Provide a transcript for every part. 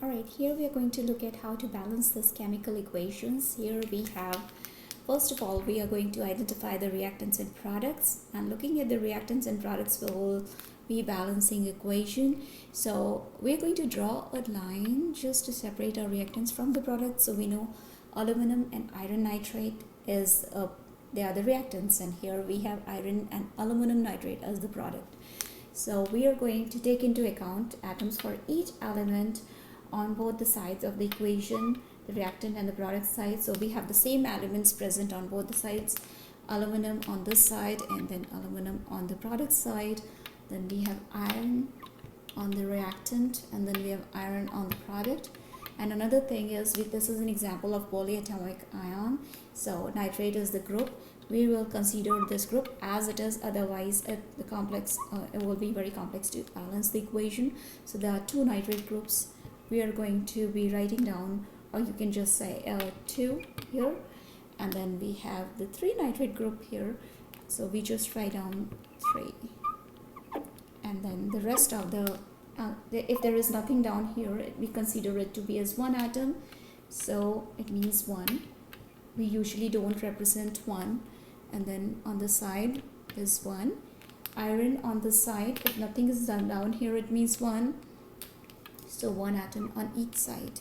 Alright, here we are going to look at how to balance this chemical equations. Here we have, first of all, we are going to identify the reactants and products, and looking at the reactants and products will be balancing equation. So we're going to draw a line just to separate our reactants from the products. So we know aluminum and iron nitrate is they are the reactants, and here we have iron and aluminum nitrate as the product. So we are going to take into account atoms for each element on both the sides of the equation, the reactant and the product side. So we have the same elements present on both the sides, aluminum on this side and then aluminum on the product side. Then we have iron on the reactant and then we have iron on the product. And another thing is, this is an example of polyatomic ion. So nitrate is the group. We will consider this group as it is, otherwise it will be very complex to balance the equation. So there are two nitrate groups we are going to be writing down, or you can just say 2 here, and then we have the 3 nitrate group here, so we just write down 3, and then the rest of the if there is nothing down here, we consider it to be as one atom, so it means 1. We usually don't represent 1, and then on the side is 1. Iron on the side, if nothing is done down here, it means 1. So 1 atom on each side.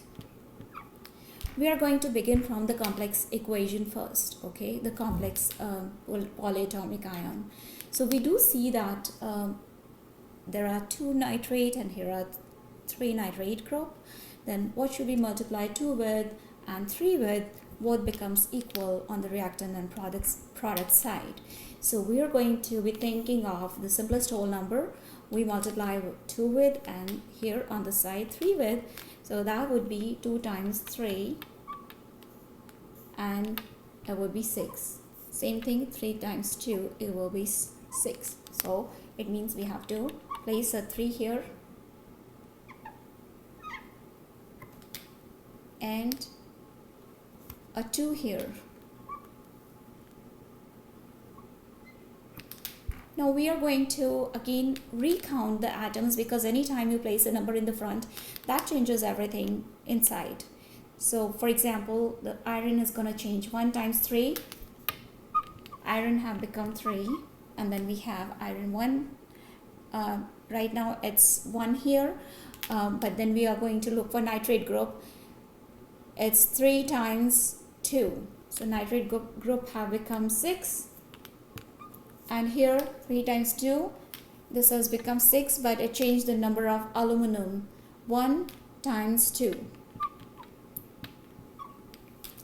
We are going to begin from the complex equation first, okay, the complex polyatomic ion. So we do see that there are 2 nitrate and here are 3 nitrate group. Then what should we multiply 2 with and 3 with? Both becomes equal on the reactant and product side. So we are going to be thinking of the simplest whole number. We multiply 2 with, and here on the side 3 with, so that would be 2 times 3, and it would be 6. Same thing, 3 times 2, it will be 6. So it means we have to place a 3 here and a 2 here. Now we are going to again recount the atoms, because anytime you place a number in the front, that changes everything inside. So for example, the iron is going to change. 1 times 3, iron have become 3, and then we have iron 1. Right now it's 1 here, but then we are going to look for nitrate group. It's 3 times 2, so nitrate group have become 6. And here 3 times 2, this has become 6, but it changed the number of aluminum. 1 times 2.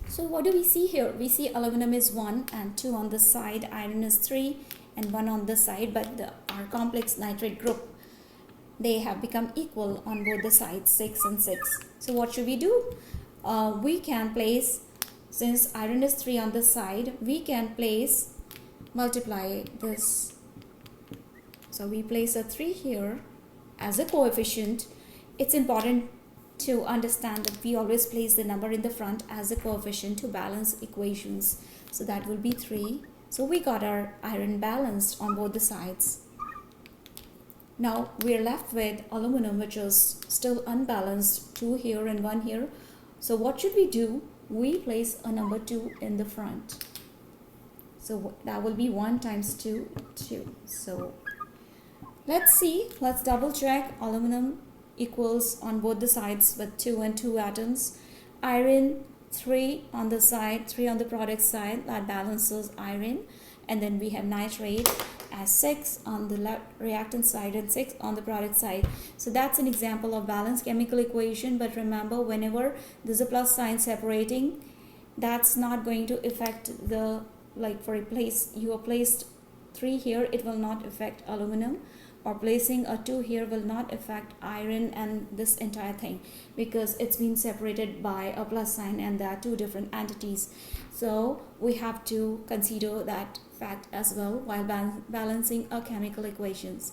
So what do we see here? We see aluminum is 1 and 2 on this side, iron is 3 and 1 on this side, but our complex nitrate group, they have become equal on both the sides, 6 and 6. So what should we do? We can place, since iron is 3 on this side, we can multiply this. So we place a 3 here as a coefficient. It's important to understand that we always place the number in the front as a coefficient to balance equations. So that will be 3. So we got our iron balanced on both the sides. Now we are left with aluminum, which is still unbalanced, 2 here and 1 here. So what should we do? We place a number 2 in the front. So that will be 1 times 2, 2. So let's double check. Aluminum equals on both the sides with 2 and 2 atoms. Iron 3 on the side, 3 on the product side, that balances iron. And then we have nitrate as 6 on the reactant side and 6 on the product side. So that's an example of balanced chemical equation. But remember, whenever there's a plus sign separating, that's not going to affect the, like for a place you have placed 3 here, it will not affect aluminum, or placing a 2 here will not affect iron and this entire thing, because it's been separated by a plus sign and there are 2 different entities. So we have to consider that fact as well while balancing our chemical equations.